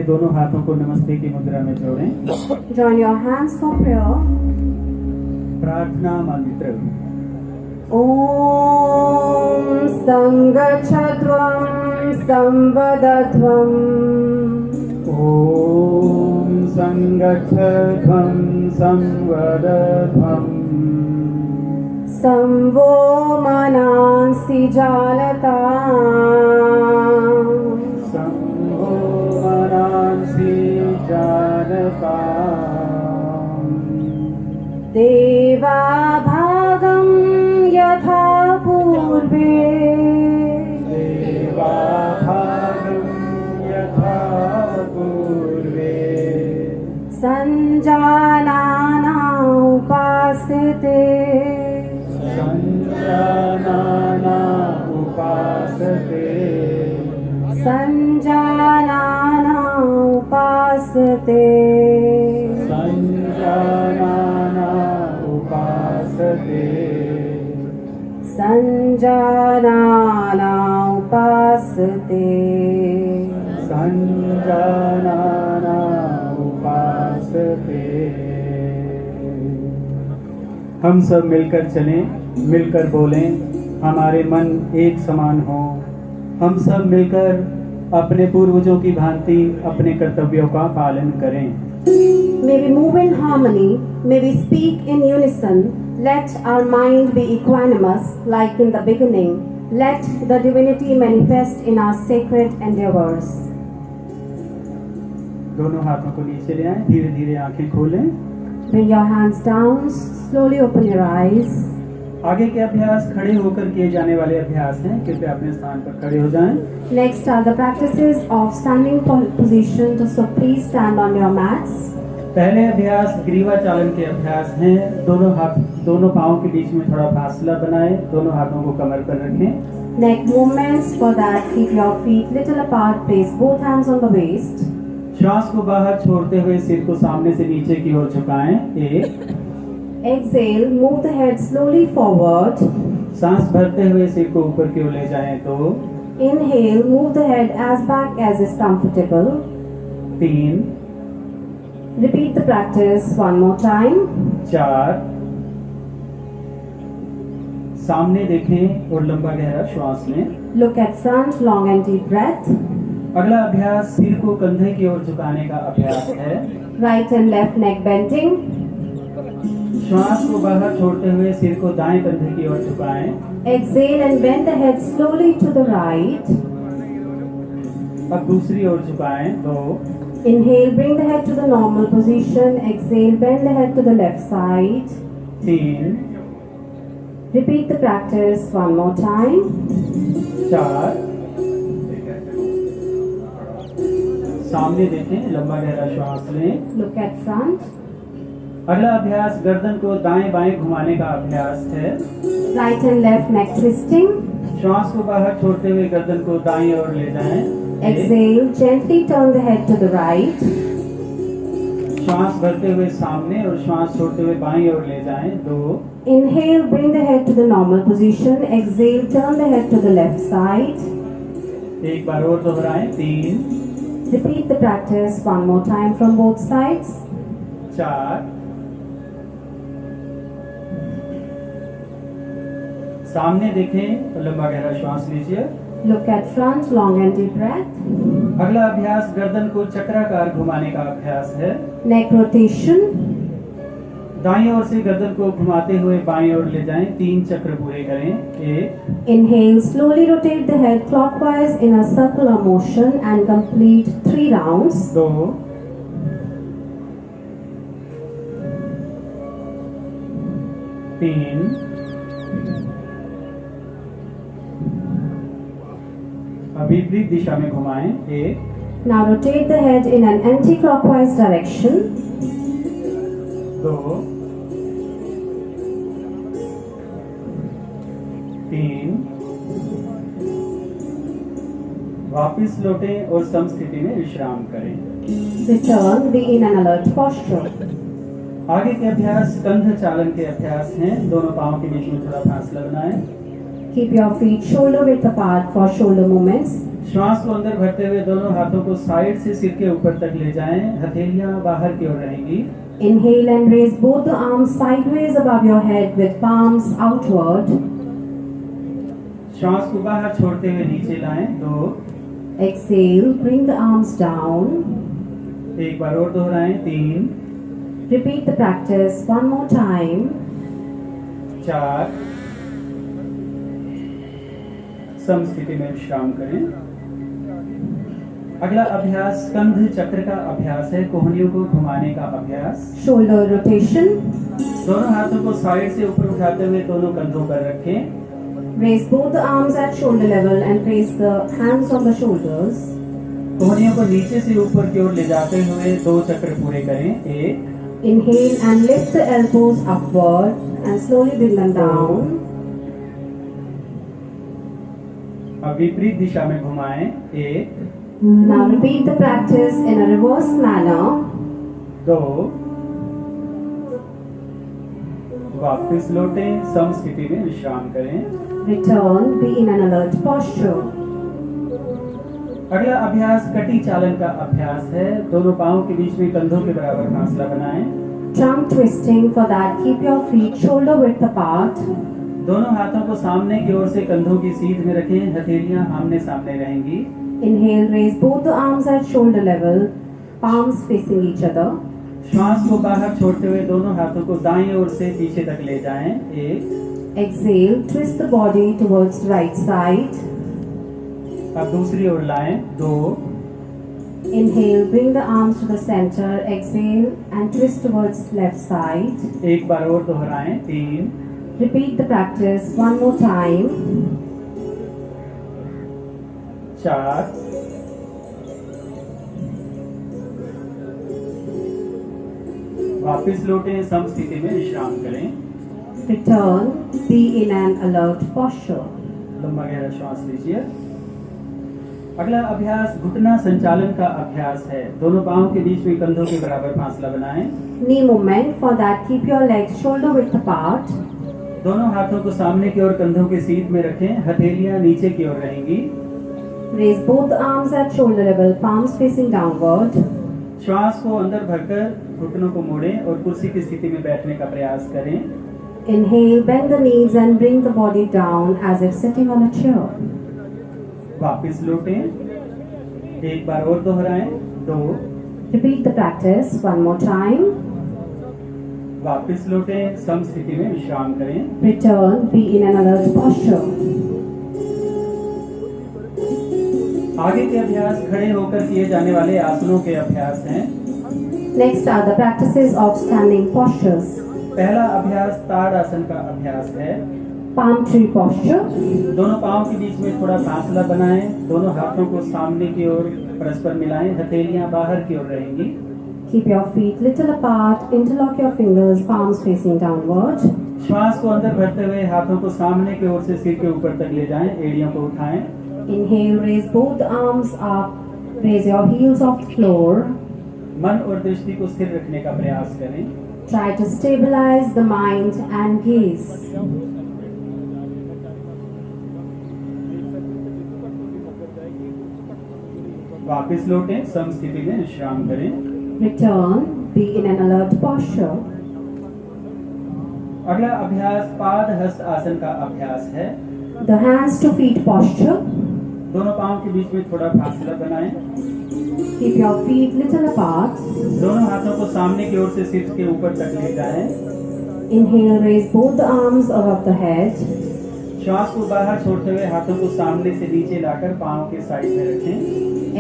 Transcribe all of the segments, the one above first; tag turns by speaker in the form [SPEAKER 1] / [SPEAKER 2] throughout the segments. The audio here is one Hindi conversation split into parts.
[SPEAKER 1] दोनों हाथों को नमस्ते की मुद्रा में जोड़ें।
[SPEAKER 2] Join your hands for prayer.
[SPEAKER 1] प्रार्थना मंत्र।
[SPEAKER 2] Om Sangachadvam Samvadadvam
[SPEAKER 1] ओम संगच्छध्वं संवदध्वं
[SPEAKER 2] Samvo Manansi Janata
[SPEAKER 1] संभो मनांसि जानताम्
[SPEAKER 2] Deva Bhagam Yatha Purve
[SPEAKER 1] देवाभागं यथा पूर्वे
[SPEAKER 2] Sanjanana Upasite
[SPEAKER 1] संजानाना उपासते
[SPEAKER 2] Sanjanana Upasite
[SPEAKER 1] संजानाना उपासते
[SPEAKER 2] Sanjanana Upasite
[SPEAKER 1] संजानाना उपासते। हम सब मिलकर चलें, मिलकर बोलें, हमारे मन एक समान हो। हम सब मिलकर अपने पूर्वजों की भांति अपने कर्तव्यों का पालन करें।
[SPEAKER 2] May we move in harmony, may we speak in unison, let our mind be equanimous like in the beginning, let the divinity manifest in our sacred endeavors.
[SPEAKER 1] दोनों हाथों को नीचे ले आएं, धीरे धीरे आंखें खोलें।
[SPEAKER 2] Bring your hands down, slowly open your eyes.
[SPEAKER 1] आगे के अभ्यास खड़े होकर किए जाने वाले अभ्यास हैं, कृपया अपने स्थान पर खड़े हो जाएं।
[SPEAKER 2] Next are the practices of standing position, so please stand on your mats.
[SPEAKER 1] पहले अभ्यास ग्रीवा चालन के अभ्यास हैं। दोनों पाँव के बीच में थोड़ा फासला बनाएं, दोनों हाथों को कमर पर रखें।
[SPEAKER 2] Neck movements, for that keep your feet little apart, place both hands on the waist.
[SPEAKER 1] श्वास को बाहर छोड़ते हुए सिर को सामने से नीचे की ओर झुकाएं। 1,
[SPEAKER 2] Exhale, move the head slowly forward.
[SPEAKER 1] सांस भरते हुए सिर को ऊपर की ओर ले जाएं। 2,
[SPEAKER 2] Inhale, move the head as back as is comfortable.
[SPEAKER 1] 3,
[SPEAKER 2] Repeat the practice one more time.
[SPEAKER 1] 4, सामने देखें और लंबा गहरा श्वास लें।
[SPEAKER 2] Look at front, long and deep breath.
[SPEAKER 1] अगला अभ्यास सिर को कंधे की ओर झुकाने का अभ्यास है।
[SPEAKER 2] Right and left neck bending.
[SPEAKER 1] श्वास को बाहर छोड़ते हुए सिर को दाएं कंधे की ओर झुकाएं।
[SPEAKER 2] Exhale and bend the head slowly to the right.
[SPEAKER 1] अब दूसरी ओर झुकाएं। 2,
[SPEAKER 2] Inhale, bring the head to the normal position. Exhale, bend the head to the left side.
[SPEAKER 1] 3,
[SPEAKER 2] Repeat the practice one more time.
[SPEAKER 1] 4, सामने देखें, लंबा गहरा श्वास लें।
[SPEAKER 2] Look at front.
[SPEAKER 1] अगला अभ्यास गर्दन को दाएं बाएं घुमाने का अभ्यास है।
[SPEAKER 2] Right and left neck twisting.
[SPEAKER 1] श्वास को बाहर छोड़ते हुए गर्दन को दाईं ओर ले जाएं। 1,
[SPEAKER 2] Exhale, gently turn the head to the right.
[SPEAKER 1] श्वास भरते हुए सामने और श्वास छोड़ते हुए बाईं ओर ले जाएं। 2,
[SPEAKER 2] Inhale, bring the head to the normal position. Exhale, turn the head to the left side.
[SPEAKER 1] एक बार और दोहराएं। 3,
[SPEAKER 2] Repeat the practice one more time from both sides.
[SPEAKER 1] 4, सामने देखें और लंबा गहरा श्वास लीजिए।
[SPEAKER 2] Look at front, long and deep breath.
[SPEAKER 1] अगला अभ्यास गर्दन को चक्राकार घुमाने का अभ्यास है।
[SPEAKER 2] Neck rotation.
[SPEAKER 1] दाईं ओर से गर्दन को घुमाते हुए बाईं ओर ले जाएं। 3 चक्र पूरे करें। 1,
[SPEAKER 2] Inhale, slowly rotate the head clockwise in a circular motion and complete 3 rounds.
[SPEAKER 1] 2, 3, अब विपरीत दिशा में घुमाएं। 1,
[SPEAKER 2] Now rotate the head in an anti-clockwise direction.
[SPEAKER 1] 2, 3, वापिस लौटें और समस्थिति में विश्राम करें।
[SPEAKER 2] Return, be in an alert posture.
[SPEAKER 1] आगे के अभ्यास कंध चालन के अभ्यास हैं। दोनों पांव के बीच में थोड़ा फासला बनाएं।
[SPEAKER 2] Keep your feet shoulder width apart for shoulder movements.
[SPEAKER 1] श्वास को अंदर भरते हुए दोनों हाथों को साइड से सिर के ऊपर तक ले जाएं, हथेलियां बाहर की ओर रहेंगी।
[SPEAKER 2] Inhale and raise both the arms sideways above your head with palms outward.
[SPEAKER 1] श्वास को बाहर छोड़ते हुए नीचे लाएं, 2।
[SPEAKER 2] Exhale, bring the arms down.
[SPEAKER 1] एक बार और दोहराएं, 3।
[SPEAKER 2] Repeat the practice one more time.
[SPEAKER 1] 4। समस्थिति में विश्राम करें। अगला अभ्यास स्कंध चक्र का अभ्यास है, कोहनियों को घुमाने का अभ्यास।
[SPEAKER 2] Shoulder rotation.
[SPEAKER 1] दोनों हाथों को साइड से ऊपर उठाते हुए दोनों कंधों पर रखें।
[SPEAKER 2] Raise both the arms at shoulder level and place the hands on the shoulders.
[SPEAKER 1] कोहनियों को नीचे से ऊपर की ओर ले जाते हुए 2 चक्र पूरे करें। 1।
[SPEAKER 2] Inhale and lift the elbows upward and slowly bring them down.
[SPEAKER 1] अब विपरीत दिशा में घुमाएं, 1।
[SPEAKER 2] Now repeat the practice in a reverse manner.
[SPEAKER 1] 2। वापस लौटें, समस्थिति में विश्राम करें।
[SPEAKER 2] Return, be in an alert posture.
[SPEAKER 1] अगला अभ्यास कटी चालन का अभ्यास है, दोनों पांवों के बीच में कंधों के बराबर फासला बनाएं।
[SPEAKER 2] Trunk twisting. For that, keep your feet shoulder width apart.
[SPEAKER 1] दोनों हाथों को सामने की ओर से कंधों की सीध में रखें, हथेलियां आमने सामने रहेंगी।
[SPEAKER 2] Inhale, raise both the arms at shoulder level, palms facing each other.
[SPEAKER 1] श्वास को बाहर छोड़ते हुए दोनों हाथों को दाईं ओर से पीछे तक ले जाएं, 1।
[SPEAKER 2] Exhale, twist the body towards the right side.
[SPEAKER 1] अब दूसरी ओर लाएं, 2।
[SPEAKER 2] Inhale, bring the arms to the center. Exhale and twist towards left side.
[SPEAKER 1] एक बार और दोहराएं, 3।
[SPEAKER 2] Repeat the practice one more time.
[SPEAKER 1] 4। वापस लौटें, समस्थिति में विश्राम करें।
[SPEAKER 2] Return, be in an alert posture.
[SPEAKER 1] लंबा गहरा श्वास लीजिए। अगला अभ्यास घुटना संचालन का अभ्यास है, दोनों पांवों के बीच में कंधों के बराबर फासला बनाएं।
[SPEAKER 2] Knee movement. For that, keep your legs shoulder width apart.
[SPEAKER 1] दोनों हाथों को सामने की ओर कंधों के सीध में रखें, हथेलियां नीचे की ओर रहेंगी।
[SPEAKER 2] Raise both the arms at shoulder level, palms facing downward.
[SPEAKER 1] श्वास को अंदर भरकर घुटनों को मोड़ें और कुर्सी की स्थिति में बैठने का प्रयास करें।
[SPEAKER 2] Inhale, bend the knees and bring the body down as if sitting on a chair.
[SPEAKER 1] वापस लौटें, एक बार और दोहराएं, 2।
[SPEAKER 2] Repeat the practice one more time.
[SPEAKER 1] वापस लौटें, समस्थिति में विश्राम करें।
[SPEAKER 2] Return, be in an alert posture.
[SPEAKER 1] आगे के अभ्यास खड़े होकर किए जाने वाले आसनों के अभ्यास हैं।
[SPEAKER 2] Next are the practices of standing postures.
[SPEAKER 1] पहला अभ्यास ताड़ासन का अभ्यास है।
[SPEAKER 2] Palm tree posture.
[SPEAKER 1] दोनों पांवों के बीच में थोड़ा फासला बनाएं, दोनों हाथों को सामने की ओर परस्पर मिलाएं, हथेलियां बाहर की ओर रहेंगी।
[SPEAKER 2] Keep your feet little apart, interlock your fingers, palms facing downward.
[SPEAKER 1] श्वास को अंदर भरते हुए हाथों को सामने की ओर से सिर के ऊपर तक ले जाएं, एड़ियों को उठाएं।
[SPEAKER 2] Inhale, raise both the arms up, raise your heels off the floor.
[SPEAKER 1] मन और दृष्टि को स्थिर रखने का प्रयास करें।
[SPEAKER 2] Try to stabilize the mind and gaze.
[SPEAKER 1] वापस लौटें, समस्थिति में विश्राम करें।
[SPEAKER 2] Return, be in an alert posture.
[SPEAKER 1] अगला अभ्यास पाद हस्त आसन का अभ्यास है।
[SPEAKER 2] The hands to feet posture.
[SPEAKER 1] दोनों पांव के बीच में थोड़ा फासला बनाएं।
[SPEAKER 2] Keep your feet little apart.
[SPEAKER 1] दोनों हाथों को सामने की ओर से सिर के ऊपर तक ले जाएं।
[SPEAKER 2] Inhale, raise both the arms above the head.
[SPEAKER 1] श्वास को बाहर छोड़ते हुए हाथों को सामने से नीचे लाकर पांव के साइड में रखें।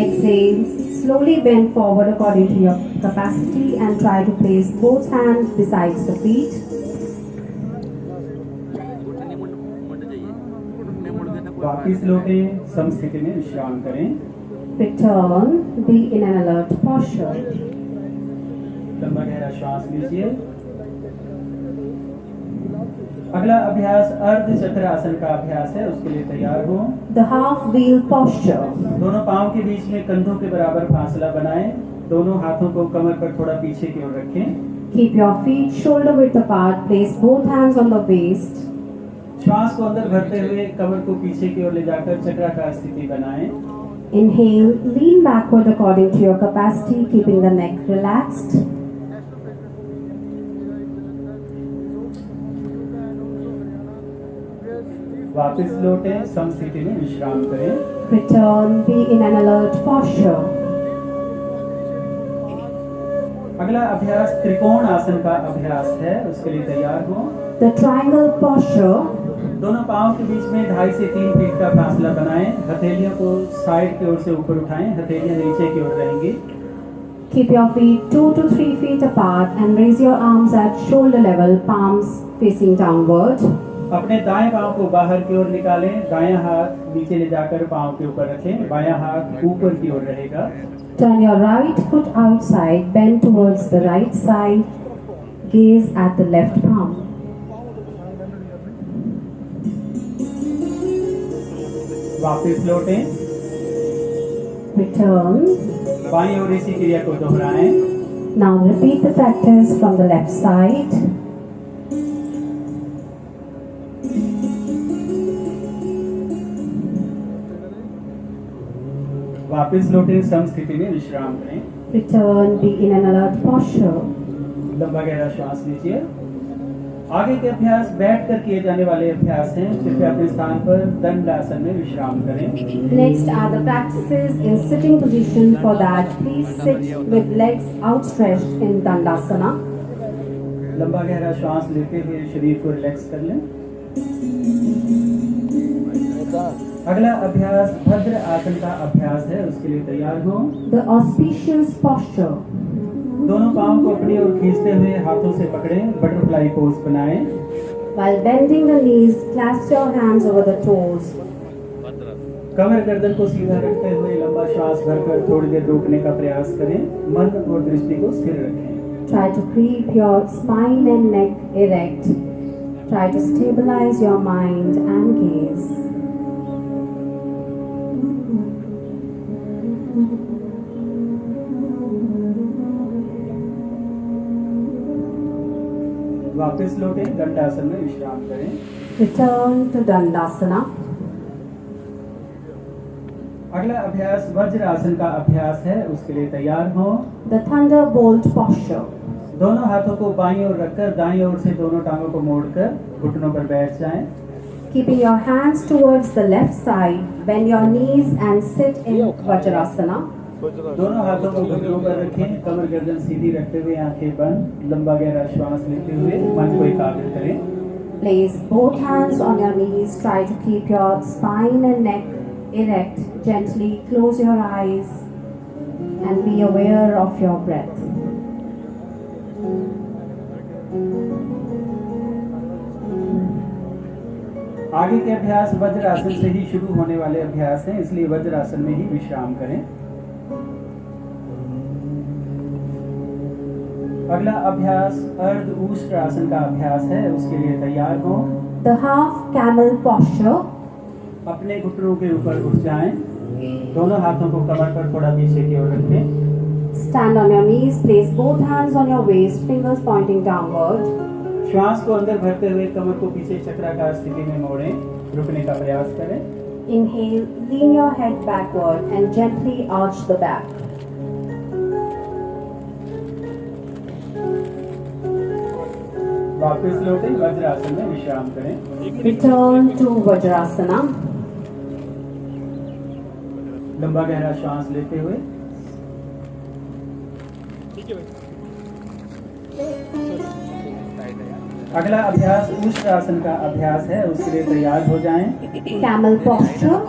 [SPEAKER 2] Exhale, slowly bend forward according to your capacity and try to place both hands besides the feet.
[SPEAKER 1] वापिस लौटें, समस्थिति में विश्राम करें।
[SPEAKER 2] Return, be in an alert posture.
[SPEAKER 1] लंबा गहरा श्वास लीजिए। अगला अभ्यास अर्ध चक्र आसन का अभ्यास है, उसके लिए तैयार हो।
[SPEAKER 2] The half wheel posture.
[SPEAKER 1] दोनों पांव के बीच में कंधों के बराबर फासला बनाएं, दोनों हाथों को कमर पर थोड़ा पीछे की ओर रखें।
[SPEAKER 2] Keep your feet shoulder width apart, place both hands on the waist.
[SPEAKER 1] श्वास को अंदर भरते हुए कमर को पीछे की ओर ले जाकर चक्राकार स्थिति बनाएं।
[SPEAKER 2] Inhale, lean backward according to your capacity, keeping the neck relaxed.
[SPEAKER 1] वापस लौटें, समस्थिति में विश्राम करें।
[SPEAKER 2] Return, be in an alert posture.
[SPEAKER 1] अगला अभ्यास त्रिकोण आसन का अभ्यास है, उसके लिए तैयार हो।
[SPEAKER 2] The triangle posture.
[SPEAKER 1] दोनों पांव के बीच में 2.5 से 3 फीट का फासला बनाएं। हथेलियों को साइड की ओर से ऊपर उठाएं, हथेलियां नीचे की ओर रहेंगी।
[SPEAKER 2] Keep your feet 2 to 3 feet apart and raise your arms at shoulder level, palms facing downward.
[SPEAKER 1] अपने दाएं पांव को बाहर की ओर निकालें, दायां हाथ नीचे ले जाकर पांव के ऊपर रखें, बायां हाथ ऊपर की ओर रहेगा।
[SPEAKER 2] Turn your right foot outside, bend towards the right side, gaze at the left palm.
[SPEAKER 1] वापस लौटें,
[SPEAKER 2] Return.
[SPEAKER 1] बाईं ओर इसी क्रिया को दोहराएं।
[SPEAKER 2] Now repeat the practice from the left side.
[SPEAKER 1] वापस लौटें, समस्थिति में विश्राम करें।
[SPEAKER 2] Return, be in an alert posture.
[SPEAKER 1] लंबा गहरा श्वास लीजिए। आगे के अभ्यास बैठकर किए जाने वाले अभ्यास हैं। कृपया अपने स्थान पर दंडासन में विश्राम करें।
[SPEAKER 2] Next are the practices in sitting position. For that, please sit with legs outstretched in Dandasana.
[SPEAKER 1] लंबा गहरा श्वास लेते हुए शरीर को रिलैक्स कर लें। अगला अभ्यास भद्र आसन का अभ्यास है, उसके लिए तैयार हो।
[SPEAKER 2] The auspicious posture.
[SPEAKER 1] दोनों पांव को अपनी ओर खींचते हुए हाथों से पकड़ें, बटरफ्लाई पोज बनाएं।
[SPEAKER 2] While bending the knees, clasp your hands over the toes.
[SPEAKER 1] कमर गर्दन को सीधा रखते हुए लंबा श्वास भरकर थोड़ी देर रोकने का प्रयास करें। मन और दृष्टि को स्थिर रखें।
[SPEAKER 2] Try to keep your spine and neck erect. Try to stabilize your mind and gaze.
[SPEAKER 1] वापस लौटें, दंडासन में विश्राम करें।
[SPEAKER 2] Return to Dandasana.
[SPEAKER 1] अगला अभ्यास वज्र आसन का अभ्यास है, उसके लिए तैयार हो।
[SPEAKER 2] The thunderbolt posture.
[SPEAKER 1] दोनों हाथों को बाईं ओर रखकर दाईं ओर से दोनों टांगों को मोड़कर घुटनों पर बैठ जाएं।
[SPEAKER 2] Keeping your hands towards the left side, bend your knees and sit in Vajrasana.
[SPEAKER 1] दोनों हाथों को घुटनों पर रखें, कमर गर्दन सीधी रखते हुए आंखें बंद, लंबा गहरा श्वास लेते हुए मन को एकाग्र करें।
[SPEAKER 2] Place both hands on your knees. Try to keep your spine and neck erect. Gently close your eyes and be aware of your breath.
[SPEAKER 1] आगे के अभ्यास वज्रासन से ही शुरू होने वाले अभ्यास हैं, इसलिए वज्रासन में ही विश्राम करें। अगला अभ्यास अर्ध ऊष्ट आसन का अभ्यास है, उसके लिए तैयार हो।
[SPEAKER 2] The half camel posture.
[SPEAKER 1] अपने घुटनों के ऊपर उठ जाएं, दोनों हाथों को कमर पर थोड़ा पीछे की ओर रखें।
[SPEAKER 2] Stand on your knees. Place both hands on your waist, fingers pointing downward.
[SPEAKER 1] श्वास को अंदर भरते हुए कमर को पीछे चक्राकार स्थिति में मोड़ें, रुकने का प्रयास करें।
[SPEAKER 2] Inhale, lean your head backward and gently arch the back.
[SPEAKER 1] वापस लौटें, वज्रासन में विश्राम करें।
[SPEAKER 2] Return to Vajrasana.
[SPEAKER 1] लंबा गहरा श्वास लेते हुए अगला अभ्यास ऊष्ट आसन का अभ्यास है, उसके लिए तैयार हो जाएं।
[SPEAKER 2] Camel posture.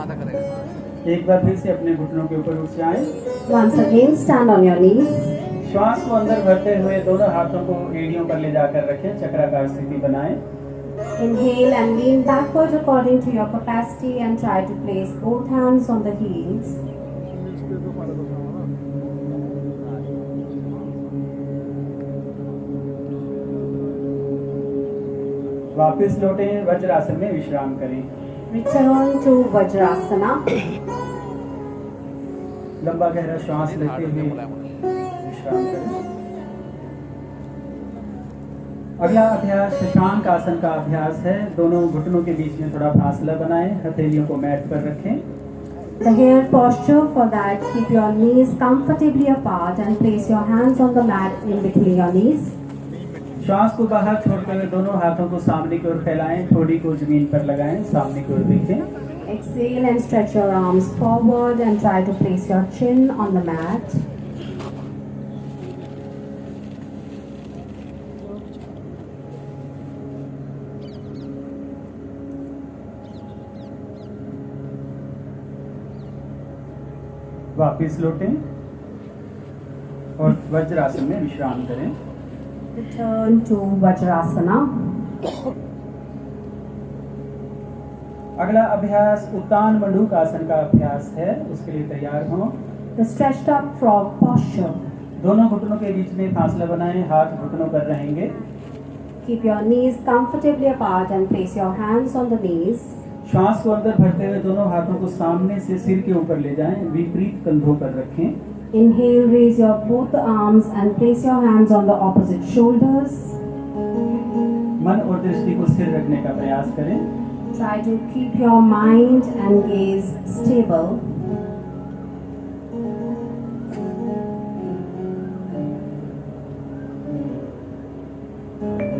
[SPEAKER 1] एक बार फिर से अपने घुटनों के ऊपर उठ जाएं।
[SPEAKER 2] Once again, stand on your knees.
[SPEAKER 1] श्वास को अंदर भरते हुए दोनों हाथों को एड़ियों पर ले जाकर रखें, चक्राकार स्थिति बनाएं।
[SPEAKER 2] Inhale and lean backward according to your capacity and try to place both hands on the heels.
[SPEAKER 1] वापस लौटें, वज्रासन में विश्राम करें।
[SPEAKER 2] Return to Vajrasana.
[SPEAKER 1] लंबा गहरा श्वास लेते हुए विश्राम करें। अगला अभ्यास शशांक आसन का अभ्यास है। दोनों घुटनों के बीच में थोड़ा फासला बनाएं, हथेलियों को मैट पर रखें।
[SPEAKER 2] The hair posture, for that, keep your knees comfortably apart and place your hands on the mat in between your knees.
[SPEAKER 1] श्वास को बाहर छोड़ते हुए दोनों हाथों को सामने की ओर फैलाएं, ठोड़ी को जमीन पर लगाएं, सामने की ओर देखें।
[SPEAKER 2] Exhale and stretch your arms forward and try to place your chin on the mat.
[SPEAKER 1] वापिस लौटें और वज्रासन में विश्राम करें।
[SPEAKER 2] Return to Vajrasana.
[SPEAKER 1] अगला अभ्यास उत्तान मंडूक आसन का अभ्यास है। उसके लिए तैयार हों।
[SPEAKER 2] The stretched up frog posture.
[SPEAKER 1] दोनों घुटनों के बीच में फासला बनाएं, हाथ घुटनों पर रहेंगे।
[SPEAKER 2] Keep your knees comfortably apart and place your hands on the knees.
[SPEAKER 1] श्वास को अंदर भरते हुए दोनों हाथों को सामने से सिर के ऊपर ले जाएं, विपरीत कंधों पर रखें।
[SPEAKER 2] Inhale, raise your both arms and place your hands on the opposite shoulders.
[SPEAKER 1] मन और दृष्टि को स्थिर रखने का प्रयास करें।
[SPEAKER 2] Try to keep your mind and gaze stable.